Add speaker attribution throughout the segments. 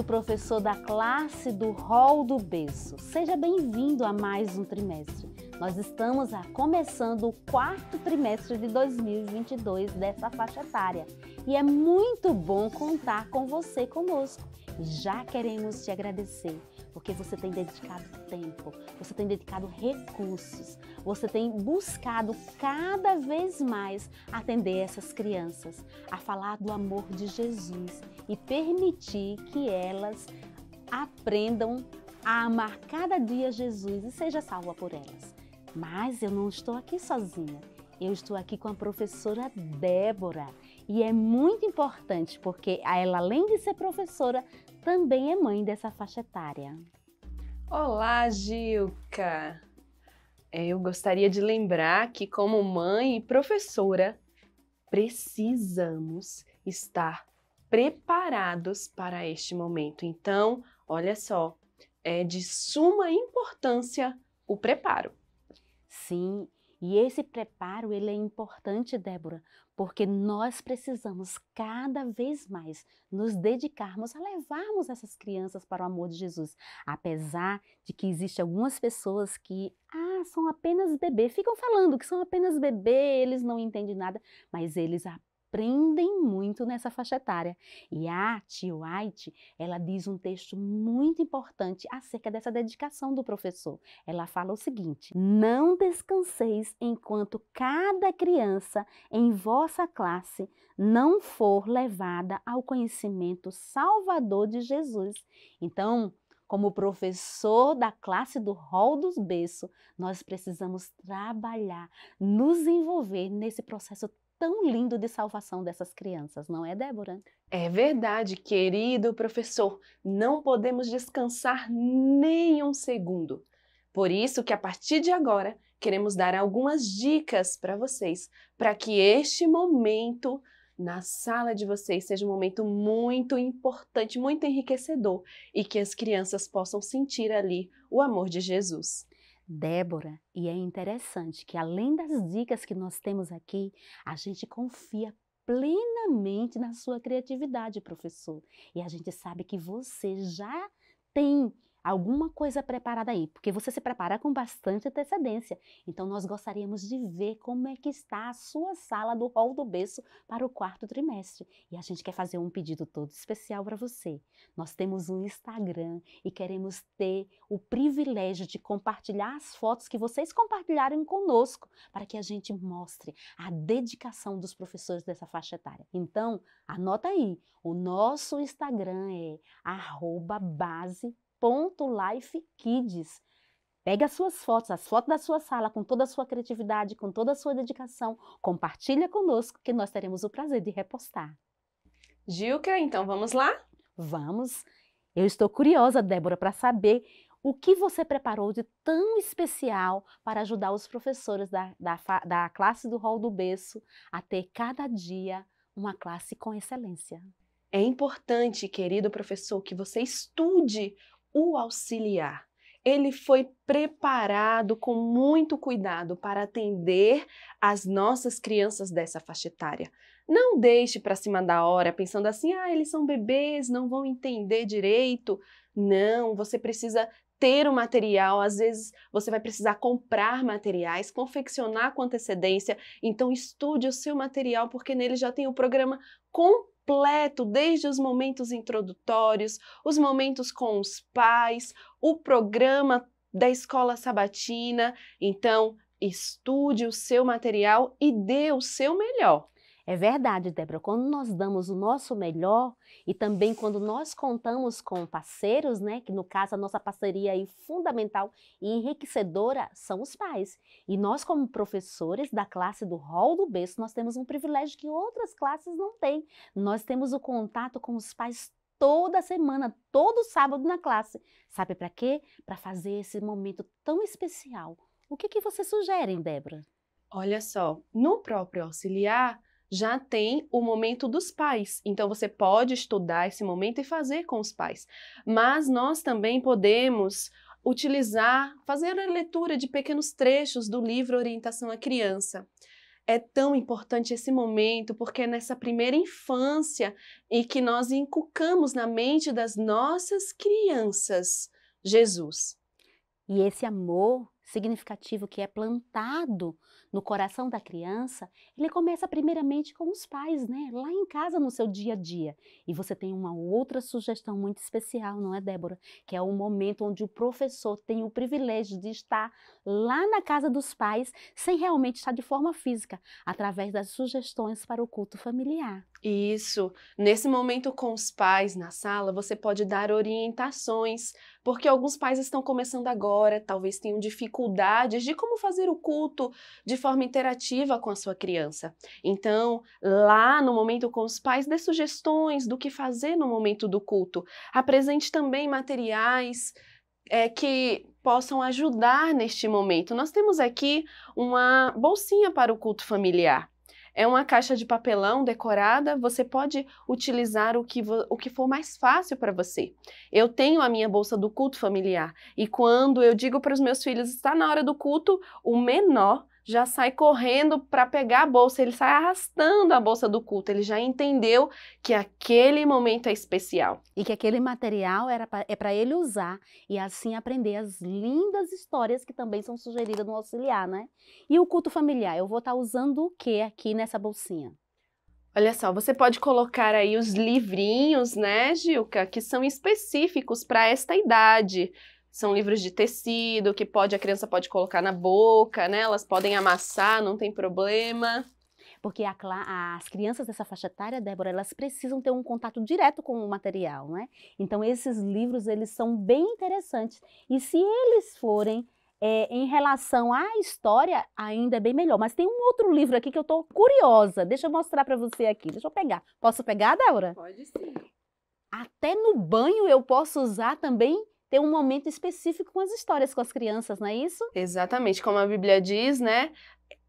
Speaker 1: querido professor da classe do Hall do Berço. Seja bem-vindo a mais um trimestre. Nós estamos começando o quarto trimestre de 2022 dessa faixa etária. E é muito bom contar com você conosco. Já queremos te agradecer, porque você tem dedicado tempo, você tem dedicado recursos, você tem buscado cada vez mais atender essas crianças, a falar do amor de Jesus e permitir que elas aprendam a amar cada dia Jesus e seja salva por elas. Mas eu não estou aqui sozinha, eu estou aqui com a professora Débora. E é muito importante porque ela, além de ser professora, também é mãe dessa faixa etária.
Speaker 2: Olá, Gilca! Eu gostaria de lembrar que, como mãe e professora, precisamos estar preparados para este momento. Então, olha só, é de suma importância o preparo.
Speaker 1: Sim, e esse preparo ele é importante, Débora, porque nós precisamos cada vez mais nos dedicarmos a levarmos essas crianças para o amor de Jesus. Apesar de que existem algumas pessoas que são apenas bebê, ficam falando que são apenas bebê, eles não entendem nada, mas eles aprendem muito nessa faixa etária. E a tia White, ela diz um texto muito importante acerca dessa dedicação do professor. Ela fala o seguinte: não descanseis enquanto cada criança em vossa classe não for levada ao conhecimento salvador de Jesus. Então, como professor da classe do Hall dos Berço, nós precisamos trabalhar, nos envolver nesse processo tão lindo de salvação dessas crianças, não é, Débora?
Speaker 2: É verdade, querido professor, não podemos descansar nem um segundo. Por isso que a partir de agora queremos dar algumas dicas para vocês, para que este momento na sala de vocês seja um momento muito importante, muito enriquecedor e que as crianças possam sentir ali o amor de Jesus.
Speaker 1: Débora, e é interessante que além das dicas que nós temos aqui, a gente confia plenamente na sua criatividade, professor. E a gente sabe que você já tem alguma coisa preparada aí, porque você se prepara com bastante antecedência. Então nós gostaríamos de ver como é que está a sua sala do Hall do Berço para o quarto trimestre. E a gente quer fazer um pedido todo especial para você. Nós temos um Instagram e queremos ter o privilégio de compartilhar as fotos que vocês compartilharem conosco, para que a gente mostre a dedicação dos professores dessa faixa etária. Então, anota aí, o nosso Instagram é @base.lifekids. Pega as suas fotos, as fotos da sua sala, com toda a sua criatividade, com toda a sua dedicação, compartilha conosco que nós teremos o prazer de repostar.
Speaker 2: Gilca, então vamos lá?
Speaker 1: Vamos! Eu estou curiosa, Débora, para saber o que você preparou de tão especial para ajudar os professores da classe do Hall do Berço a ter cada dia uma classe com excelência.
Speaker 2: É importante, querido professor, que você estude o auxiliar. Ele foi preparado com muito cuidado para atender as nossas crianças dessa faixa etária. Não deixe para cima da hora pensando assim, eles são bebês, não vão entender direito. Não, você precisa ter o material, às vezes você vai precisar comprar materiais, confeccionar com antecedência, então estude o seu material porque nele já tem o programa completo, desde os momentos introdutórios, os momentos com os pais, o programa da escola sabatina. Então, estude o seu material e dê o seu melhor.
Speaker 1: É verdade, Débora, quando nós damos o nosso melhor e também quando nós contamos com parceiros, né, que no caso a nossa parceria aí fundamental e enriquecedora são os pais. E nós como professores da classe do Hall do Berço, nós temos um privilégio que outras classes não têm. Nós temos o contato com os pais toda semana, todo sábado na classe. Sabe para quê? Para fazer esse momento tão especial. O que você sugere, Débora?
Speaker 2: Olha só, no próprio auxiliar, já tem o momento dos pais, então você pode estudar esse momento e fazer com os pais. Mas nós também podemos fazer a leitura de pequenos trechos do livro Orientação à Criança. é tão importante esse momento, porque é nessa primeira infância em que nós inculcamos na mente das nossas crianças Jesus.
Speaker 1: E esse amor significativo que é plantado no coração da criança, ele começa primeiramente com os pais, né? Lá em casa, no seu dia a dia. E você tem uma outra sugestão muito especial, não é, Débora? Que é o momento onde o professor tem o privilégio de estar lá na casa dos pais, sem realmente estar de forma física, através das sugestões para o culto familiar.
Speaker 2: Isso, nesse momento com os pais na sala, você pode dar orientações, porque alguns pais estão começando agora, talvez tenham dificuldades de como fazer o culto de forma interativa com a sua criança. Então, lá no momento com os pais, dê sugestões do que fazer no momento do culto. Apresente também materiais que possam ajudar neste momento. Nós temos aqui uma bolsinha para o culto familiar. É uma caixa de papelão decorada, você pode utilizar o que for mais fácil para você. Eu tenho a minha bolsa do culto familiar e quando eu digo para os meus filhos, está na hora do culto, o menor já sai correndo para pegar a bolsa, ele sai arrastando a bolsa do culto, ele já entendeu que aquele momento é especial.
Speaker 1: E que aquele material é para ele usar e assim aprender as lindas histórias que também são sugeridas no auxiliar, né? E o culto familiar, eu vou estar usando o que aqui nessa bolsinha?
Speaker 2: Olha só, você pode colocar aí os livrinhos, né, Gilca, que são específicos para esta idade. São livros de tecido que a criança pode colocar na boca, né? Elas podem amassar, não tem problema.
Speaker 1: Porque as crianças dessa faixa etária, Débora, elas precisam ter um contato direto com o material, né? Então esses livros, eles são bem interessantes. E se eles forem em relação à história, ainda é bem melhor. Mas tem um outro livro aqui que eu estou curiosa. Deixa eu mostrar para você aqui. Deixa eu pegar. Posso pegar, Débora?
Speaker 2: Pode sim.
Speaker 1: Até no banho eu posso usar também, ter um momento específico com as histórias com as crianças, não é isso?
Speaker 2: Exatamente, como a Bíblia diz, né?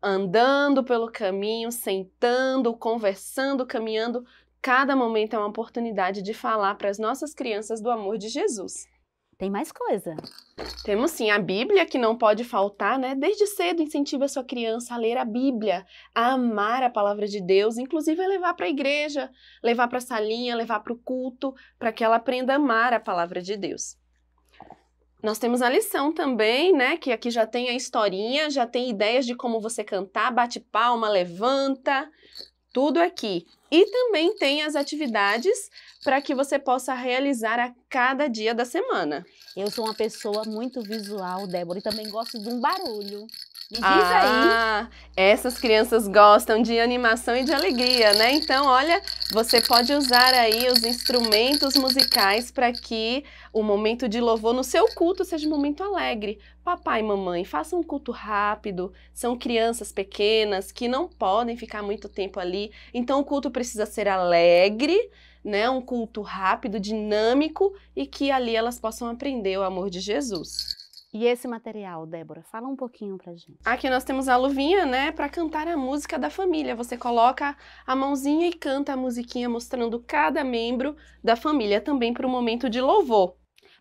Speaker 2: Andando pelo caminho, sentando, conversando, caminhando. Cada momento é uma oportunidade de falar para as nossas crianças do amor de Jesus.
Speaker 1: Tem mais coisa.
Speaker 2: Temos sim a Bíblia, que não pode faltar, né? Desde cedo incentiva a sua criança a ler a Bíblia, a amar a palavra de Deus, inclusive a levar para a igreja, levar para a salinha, levar para o culto, para que ela aprenda a amar a palavra de Deus. Nós temos a lição também, né? Que aqui já tem a historinha, já tem ideias de como você cantar, bate palma, levanta, tudo aqui. E também tem as atividades para que você possa realizar a cada dia da semana.
Speaker 1: Eu sou uma pessoa muito visual, Débora, e também gosto de um barulho. Me diz aí.
Speaker 2: Essas crianças gostam de animação e de alegria, né? Então, olha, você pode usar aí os instrumentos musicais para que o momento de louvor no seu culto seja um momento alegre. Papai e mamãe, façam um culto rápido, são crianças pequenas que não podem ficar muito tempo ali, então o culto precisa ser alegre, né? Um culto rápido, dinâmico e que ali elas possam aprender o amor de Jesus.
Speaker 1: E esse material, Débora, fala um pouquinho pra gente.
Speaker 2: Aqui nós temos a luvinha, né, para cantar a música da família. Você coloca a mãozinha e canta a musiquinha mostrando cada membro da família, também para o momento de louvor.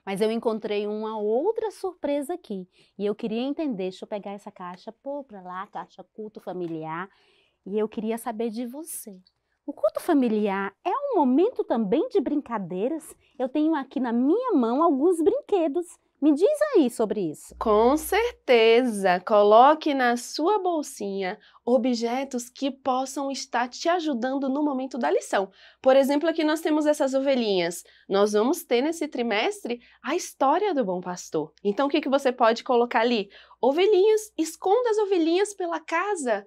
Speaker 1: Mas eu encontrei uma outra surpresa aqui. E eu queria entender, deixa eu pegar essa caixa, pôr pra lá, caixa culto familiar. E eu queria saber de você. O culto familiar é um momento também de brincadeiras? Eu tenho aqui na minha mão alguns brinquedos. Me diz aí sobre isso.
Speaker 2: Com certeza! Coloque na sua bolsinha objetos que possam estar te ajudando no momento da lição. Por exemplo, aqui nós temos essas ovelhinhas. Nós vamos ter nesse trimestre a história do bom pastor. Então, o que você pode colocar ali? Ovelhinhas, esconda as ovelhinhas pela casa,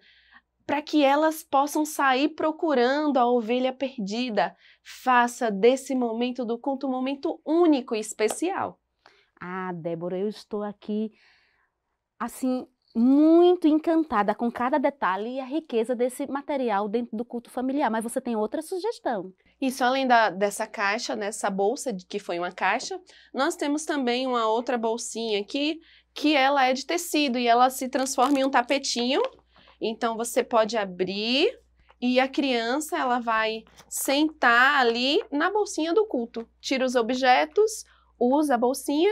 Speaker 2: para que elas possam sair procurando a ovelha perdida. Faça desse momento do culto um momento único e especial.
Speaker 1: Ah, Débora, eu estou aqui, assim, muito encantada com cada detalhe e a riqueza desse material dentro do culto familiar. Mas você tem outra sugestão?
Speaker 2: Isso, além dessa caixa, nessa bolsa, que foi uma caixa, nós temos também uma outra bolsinha aqui, que ela é de tecido e ela se transforma em um tapetinho. Então, você pode abrir e a criança, ela vai sentar ali na bolsinha do culto. Tira os objetos, usa a bolsinha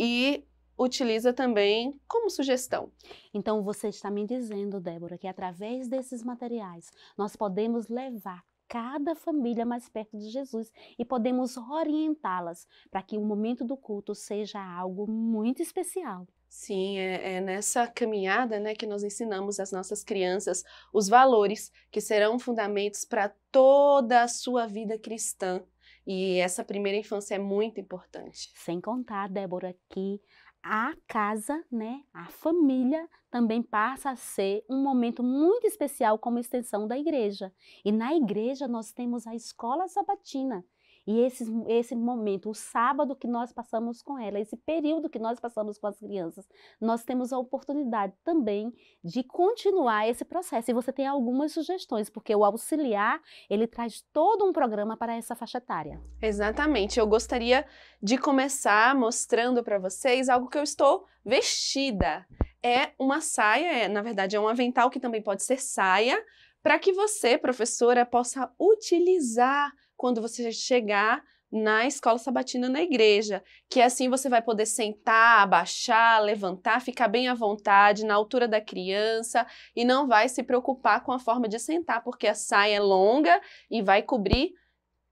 Speaker 2: e utiliza também como sugestão.
Speaker 1: Então, você está me dizendo, Débora, que através desses materiais nós podemos levar cada família mais perto de Jesus e podemos orientá-las para que o momento do culto seja algo muito especial.
Speaker 2: Sim, é nessa caminhada, né, que nós ensinamos às nossas crianças os valores que serão fundamentos para toda a sua vida cristã. E essa primeira infância é muito importante.
Speaker 1: Sem contar, Débora, que a casa, né, a família também passa a ser um momento muito especial como extensão da igreja. E na igreja nós temos a escola sabatina. E esse momento, o sábado que nós passamos com ela, esse período que nós passamos com as crianças, nós temos a oportunidade também de continuar esse processo. E você tem algumas sugestões, porque o auxiliar, ele traz todo um programa para essa faixa etária.
Speaker 2: Exatamente, eu gostaria de começar mostrando para vocês algo que eu estou vestida. É uma saia, na verdade é um avental que também pode ser saia, para que você, professora, possa utilizar quando você chegar na escola sabatina na igreja, que assim você vai poder sentar, abaixar, levantar, ficar bem à vontade, na altura da criança, e não vai se preocupar com a forma de sentar, porque a saia é longa e vai cobrir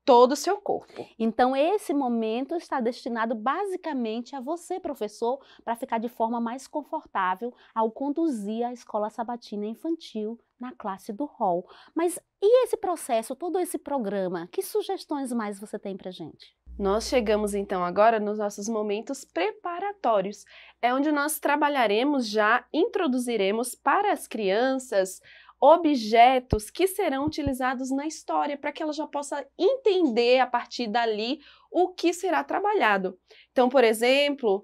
Speaker 2: todo o seu corpo.
Speaker 1: Então, esse momento está destinado basicamente a você, professor, para ficar de forma mais confortável ao conduzir a escola sabatina infantil na classe do hall. Mas e esse processo, todo esse programa, que sugestões mais você tem para gente?
Speaker 2: Nós chegamos então agora nos nossos momentos preparatórios. É onde nós trabalharemos introduziremos para as crianças objetos que serão utilizados na história, para que ela já possa entender a partir dali o que será trabalhado. Então, por exemplo,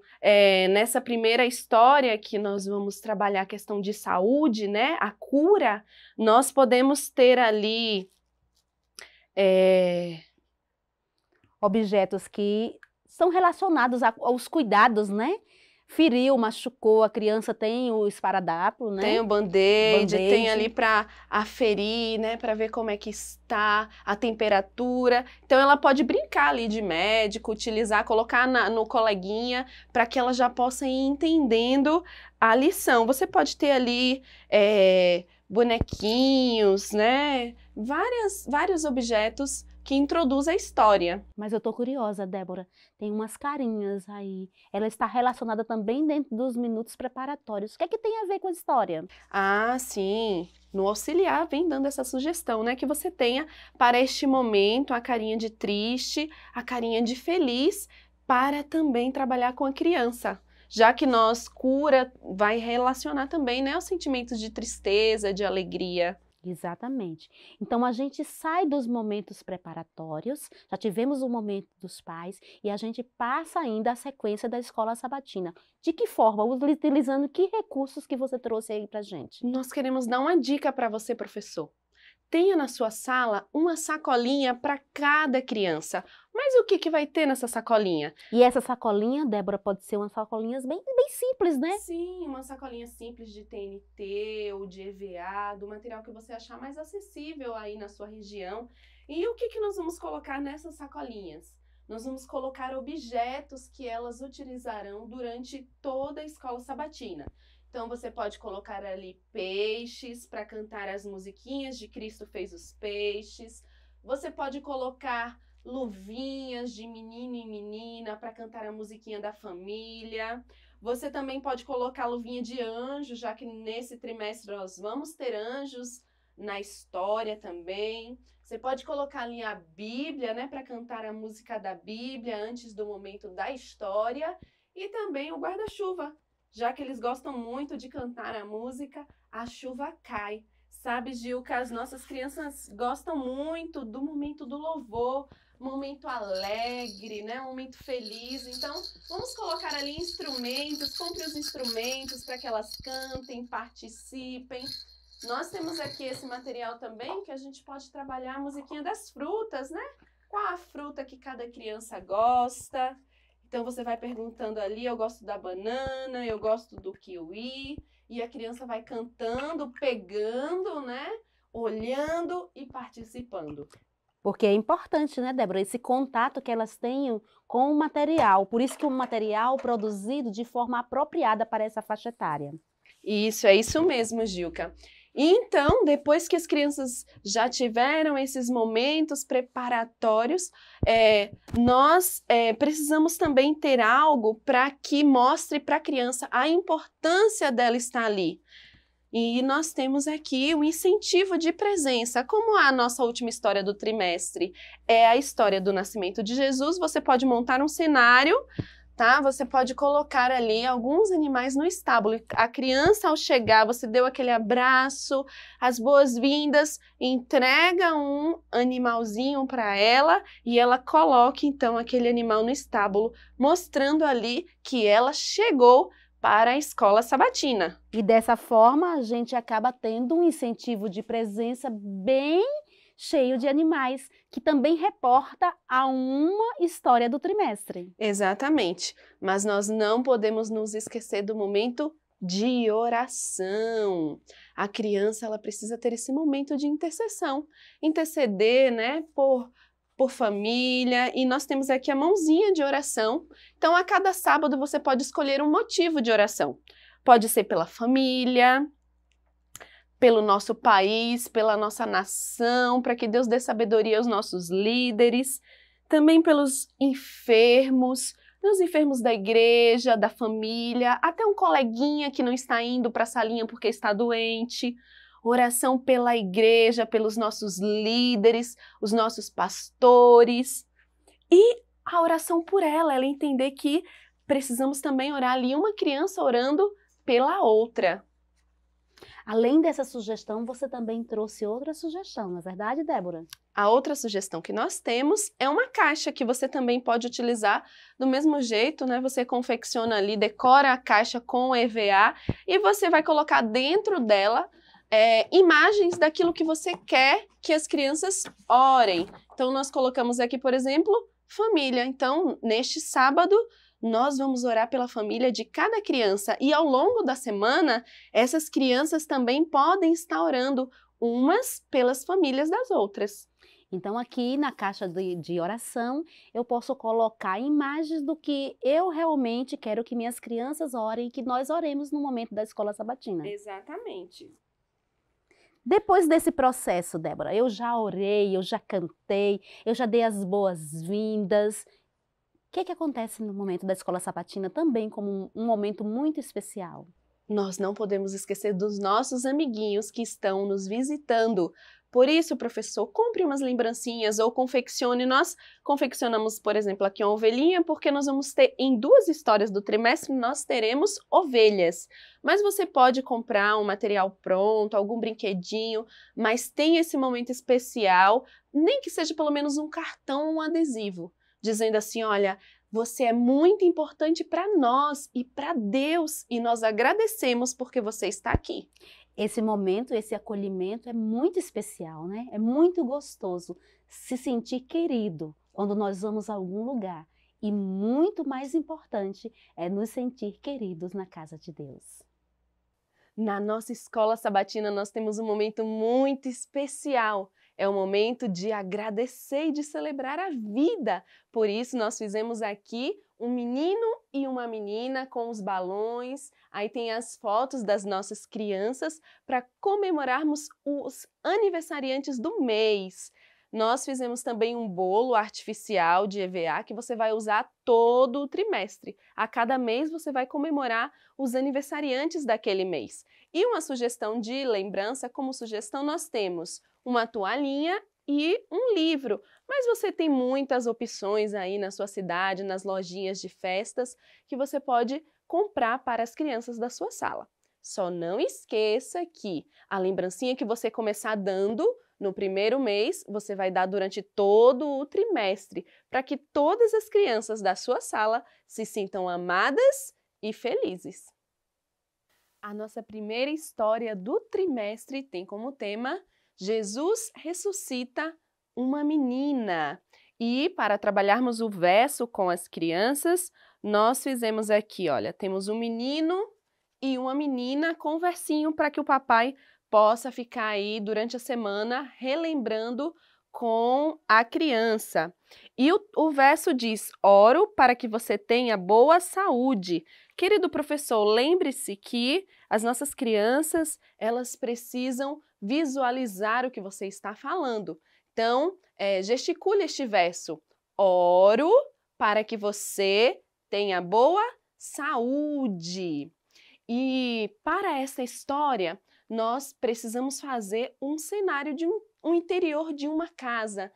Speaker 2: nessa primeira história que nós vamos trabalhar a questão de saúde, né, a cura, nós podemos ter ali
Speaker 1: objetos que são relacionados aos cuidados, né? Feriu, machucou, a criança tem o esparadrapo, né?
Speaker 2: Tem o band-aid, tem ali para aferir, né? Para ver como é que está a temperatura. Então ela pode brincar ali de médico, utilizar, colocar no coleguinha, para que ela já possa ir entendendo a lição. Você pode ter ali bonequinhos, né? Vários objetos que introduz a história.
Speaker 1: Mas eu tô curiosa, Débora, tem umas carinhas aí, ela está relacionada também dentro dos minutos preparatórios. O que é que tem a ver com a história?
Speaker 2: Ah, sim, no auxiliar vem dando essa sugestão, né, que você tenha para este momento a carinha de triste, a carinha de feliz, para também trabalhar com a criança. Já que cura vai relacionar também, né, os sentimentos de tristeza, de alegria.
Speaker 1: Exatamente. Então, a gente sai dos momentos preparatórios, já tivemos o momento dos pais, e a gente passa ainda a sequência da escola sabatina. De que forma? Utilizando que recursos que você trouxe aí pra gente?
Speaker 2: Nós queremos dar uma dica para você, professor. Tenha na sua sala uma sacolinha para cada criança. Mas o que vai ter nessa sacolinha?
Speaker 1: E essa sacolinha, Débora, pode ser umas sacolinhas bem simples, né?
Speaker 2: Sim, uma sacolinha simples de TNT ou de EVA, do material que você achar mais acessível aí na sua região. E o que nós vamos colocar nessas sacolinhas? Nós vamos colocar objetos que elas utilizarão durante toda a escola sabatina. Então, você pode colocar ali peixes para cantar as musiquinhas de Cristo fez os peixes. Você pode colocar luvinhas de menino e menina para cantar a musiquinha da família. Você também pode colocar luvinha de anjo, já que nesse trimestre nós vamos ter anjos na história também. Você pode colocar ali a Bíblia, né, para cantar a música da Bíblia antes do momento da história. E também o guarda-chuva, já que eles gostam muito de cantar a música A Chuva Cai. Sabe, Gil, que as nossas crianças gostam muito do momento do louvor, momento alegre, né? Um momento feliz. Então, vamos colocar ali instrumentos, compre os instrumentos para que elas cantem, participem. Nós temos aqui esse material também que a gente pode trabalhar a musiquinha das frutas, né? Qual a fruta que cada criança gosta? Então, você vai perguntando ali, eu gosto da banana, eu gosto do kiwi, e a criança vai cantando, pegando, né? Olhando e participando.
Speaker 1: Porque é importante, né, Débora, esse contato que elas tenham com o material. Por isso que o material produzido de forma apropriada para essa faixa etária.
Speaker 2: Isso, é isso mesmo, Gilca. E então, depois que as crianças já tiveram esses momentos preparatórios, nós precisamos também ter algo para que mostre para a criança a importância dela estar ali. E nós temos aqui o incentivo de presença. Como a nossa última história do trimestre é a história do nascimento de Jesus, você pode montar um cenário, tá? Você pode colocar ali alguns animais no estábulo. A criança, ao chegar, você deu aquele abraço, as boas-vindas, entrega um animalzinho para ela e ela coloca então aquele animal no estábulo, mostrando ali que ela chegou para a escola sabatina.
Speaker 1: E dessa forma, a gente acaba tendo um incentivo de presença bem cheio de animais, que também reporta a uma história do trimestre.
Speaker 2: Exatamente. Mas nós não podemos nos esquecer do momento de oração. A criança, ela precisa ter esse momento de intercessão. Interceder, né, por família, e nós temos aqui a mãozinha de oração. Então, a cada sábado você pode escolher um motivo de oração. Pode ser pela família, pelo nosso país, pela nossa nação, para que Deus dê sabedoria aos nossos líderes, também pelos enfermos, os enfermos da igreja, da família, até um coleguinha que não está indo para a salinha porque está doente. Oração pela igreja, pelos nossos líderes, os nossos pastores. E a oração por ela entender que precisamos também orar ali, uma criança orando pela outra.
Speaker 1: Além dessa sugestão, você também trouxe outra sugestão, não é verdade, Débora?
Speaker 2: A outra sugestão que nós temos é uma caixa que você também pode utilizar do mesmo jeito, né? Você confecciona ali, decora a caixa com EVA e você vai colocar dentro dela imagens daquilo que você quer que as crianças orem. Então, nós colocamos aqui, por exemplo, família. Então, neste sábado, nós vamos orar pela família de cada criança. E ao longo da semana, essas crianças também podem estar orando umas pelas famílias das outras.
Speaker 1: Então, aqui na caixa de oração, eu posso colocar imagens do que eu realmente quero que minhas crianças orem e que nós oremos no momento da escola sabatina.
Speaker 2: Exatamente.
Speaker 1: Depois desse processo, Débora, eu já orei, eu já cantei, eu já dei as boas-vindas. O que acontece no momento da escola sabatina também como um momento muito especial?
Speaker 2: Nós não podemos esquecer dos nossos amiguinhos que estão nos visitando. Por isso, professor, compre umas lembrancinhas ou confeccione. Nós confeccionamos, por exemplo, aqui uma ovelhinha, porque nós vamos ter, em 2 histórias do trimestre, nós teremos ovelhas. Mas você pode comprar um material pronto, algum brinquedinho, mas tem esse momento especial, nem que seja pelo menos um cartão ou um adesivo, dizendo assim, olha, você é muito importante para nós e para Deus, e nós agradecemos porque você está aqui.
Speaker 1: Esse momento, esse acolhimento é muito especial, né? É muito gostoso se sentir querido quando nós vamos a algum lugar. E muito mais importante é nos sentir queridos na casa de Deus.
Speaker 2: Na nossa escola sabatina nós temos um momento muito especial. É o momento de agradecer e de celebrar a vida. Por isso nós fizemos aqui um menino e uma menina com os balões. Aí tem as fotos das nossas crianças para comemorarmos os aniversariantes do mês. Nós fizemos também um bolo artificial de EVA que você vai usar todo o trimestre. A cada mês você vai comemorar os aniversariantes daquele mês. E uma sugestão de lembrança, como sugestão nós temos uma toalhinha e um livro. Mas você tem muitas opções aí na sua cidade, nas lojinhas de festas, que você pode comprar para as crianças da sua sala. Só não esqueça que a lembrancinha que você começar dando no primeiro mês, você vai dar durante todo o trimestre, para que todas as crianças da sua sala se sintam amadas e felizes. A nossa primeira história do trimestre tem como tema Jesus ressuscita uma menina. E para trabalharmos o verso com as crianças, nós fizemos aqui, olha, temos um menino e uma menina com versinho para que o papai possa ficar aí durante a semana relembrando com a criança. E o verso diz: oro para que você tenha boa saúde. Querido professor, lembre-se que as nossas crianças, elas precisam visualizar o que você está falando. Então, gesticule este verso. Oro para que você tenha boa saúde. E para essa história, nós precisamos fazer um cenário de um interior de uma casa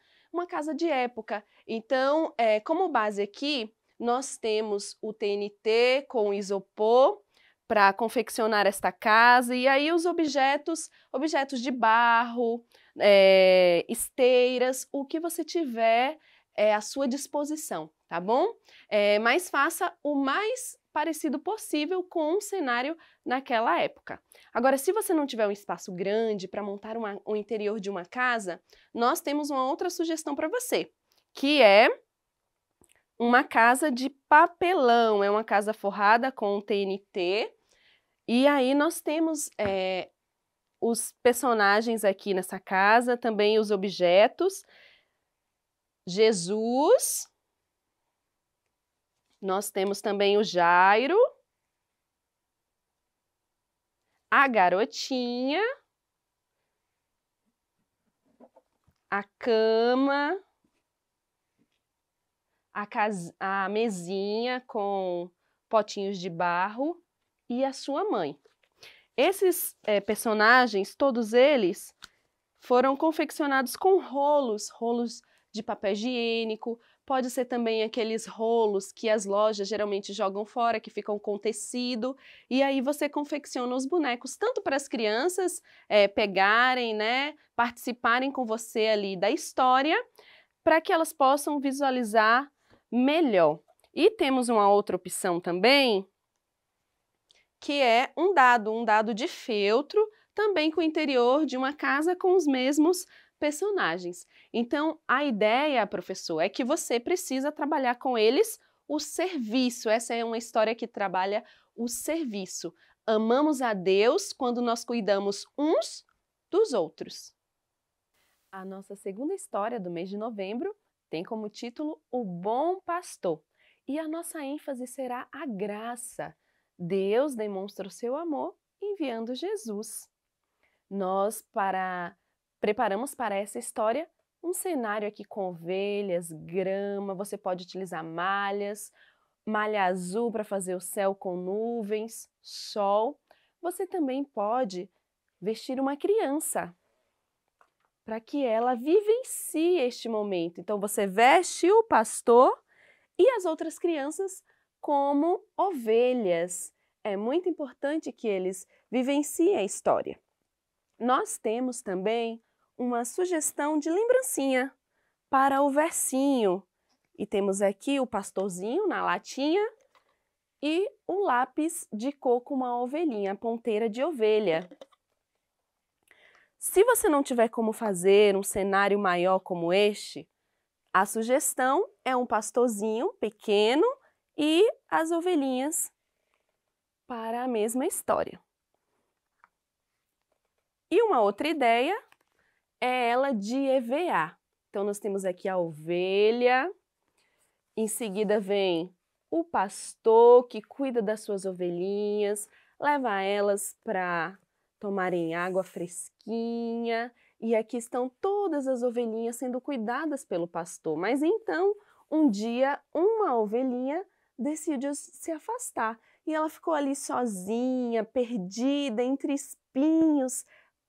Speaker 2: de época. Então, como base aqui, nós temos o TNT com isopor para confeccionar esta casa, e aí os objetos de barro, esteiras, o que você tiver à sua disposição, tá bom? Mas faça o mais parecido possível com um cenário naquela época. Agora, se você não tiver um espaço grande para montar o interior de uma casa, nós temos uma outra sugestão para você, que é uma casa de papelão. É uma casa forrada com TNT. E aí nós temos os personagens aqui nessa casa, também os objetos. Jesus. Nós temos também o Jairo. A garotinha, a cama, a mesinha com potinhos de barro e a sua mãe. Esses personagens, todos eles, foram confeccionados com rolos de papel higiênico. Pode ser também aqueles rolos que as lojas geralmente jogam fora, que ficam com tecido. E aí você confecciona os bonecos, tanto para as crianças pegarem, né, participarem com você ali da história, para que elas possam visualizar melhor. E temos uma outra opção também, que é um dado de feltro, também com o interior de uma casa com os mesmos personagens. Então, a ideia, professor, é que você precisa trabalhar com eles o serviço. Essa é uma história que trabalha o serviço. Amamos a Deus quando nós cuidamos uns dos outros. A nossa segunda história do mês de novembro tem como título O Bom Pastor. E a nossa ênfase será a graça. Deus demonstra o seu amor enviando Jesus. Nós preparamos para essa história um cenário aqui com ovelhas, grama, você pode utilizar malha azul para fazer o céu com nuvens, sol. Você também pode vestir uma criança para que ela vivencie este momento. Então você veste o pastor e as outras crianças como ovelhas. É muito importante que eles vivenciem a história. Nós temos também uma sugestão de lembrancinha para o versinho. E temos aqui o pastorzinho na latinha e o lápis de cor com uma ovelhinha, a ponteira de ovelha. Se você não tiver como fazer um cenário maior como este, a sugestão é um pastorzinho pequeno e as ovelhinhas para a mesma história. E uma outra ideia é ela de EVA. Então, nós temos aqui a ovelha, em seguida vem o pastor que cuida das suas ovelhinhas, leva elas para tomarem água fresquinha, e aqui estão todas as ovelhinhas sendo cuidadas pelo pastor. Mas então, um dia, uma ovelhinha decidiu se afastar, e ela ficou ali sozinha, perdida entre espinhos,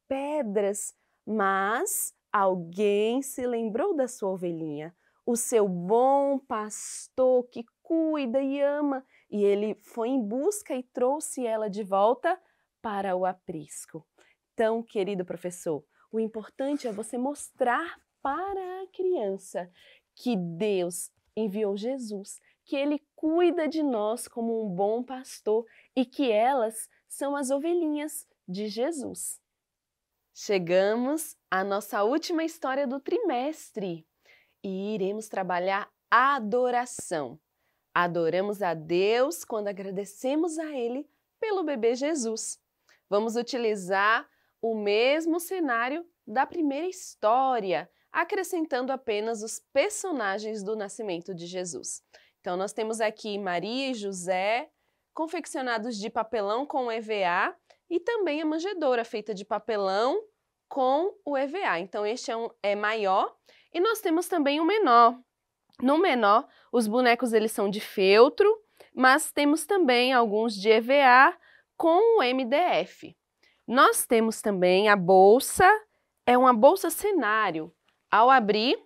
Speaker 2: pedras, mas alguém se lembrou da sua ovelhinha, o seu bom pastor que cuida e ama, e ele foi em busca e trouxe ela de volta para o aprisco. Então, querido professor, o importante é você mostrar para a criança que Deus enviou Jesus, que Ele cuida de nós como um bom pastor e que elas são as ovelhinhas de Jesus. Chegamos à nossa última história do trimestre e iremos trabalhar a adoração. Adoramos a Deus quando agradecemos a Ele pelo bebê Jesus. Vamos utilizar o mesmo cenário da primeira história. acrescentando apenas os personagens do nascimento de Jesus. Então, nós temos aqui Maria e José, confeccionados de papelão com EVA, e também a manjedoura, feita de papelão com o EVA. Então, este é maior. E nós temos também o menor. No menor, os bonecos eles são de feltro, mas temos também alguns de EVA com o MDF. Nós temos também a bolsa, é uma bolsa cenário. Ao abrir,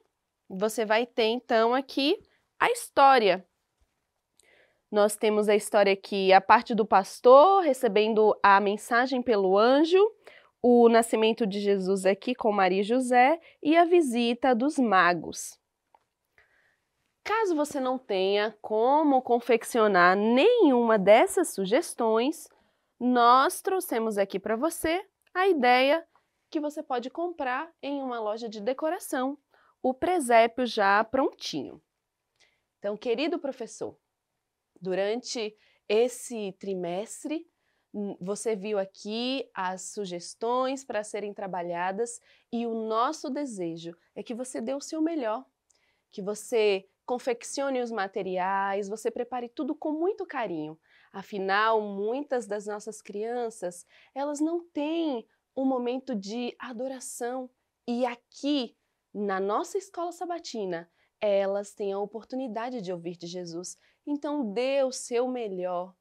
Speaker 2: você vai ter então aqui a história. Nós temos a história aqui, a parte do pastor recebendo a mensagem pelo anjo, o nascimento de Jesus aqui com Maria e José e a visita dos magos. Caso você não tenha como confeccionar nenhuma dessas sugestões, nós trouxemos aqui para você a ideia que você pode comprar em uma loja de decoração, o presépio já prontinho. Então, querido professor, durante esse trimestre, você viu aqui as sugestões para serem trabalhadas e o nosso desejo é que você dê o seu melhor, que você confeccione os materiais, você prepare tudo com muito carinho. Afinal, muitas das nossas crianças, elas não têm um momento de adoração e aqui, na nossa escola sabatina, elas têm a oportunidade de ouvir de Jesus. Então, dê o seu melhor,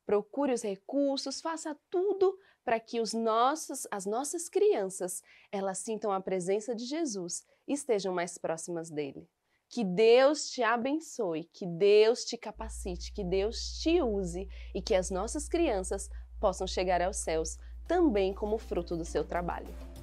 Speaker 2: procure os recursos, faça tudo para que as nossas crianças, elas sintam a presença de Jesus e estejam mais próximas dele. Que Deus te abençoe, que Deus te capacite, que Deus te use e que as nossas crianças possam chegar aos céus também como fruto do seu trabalho.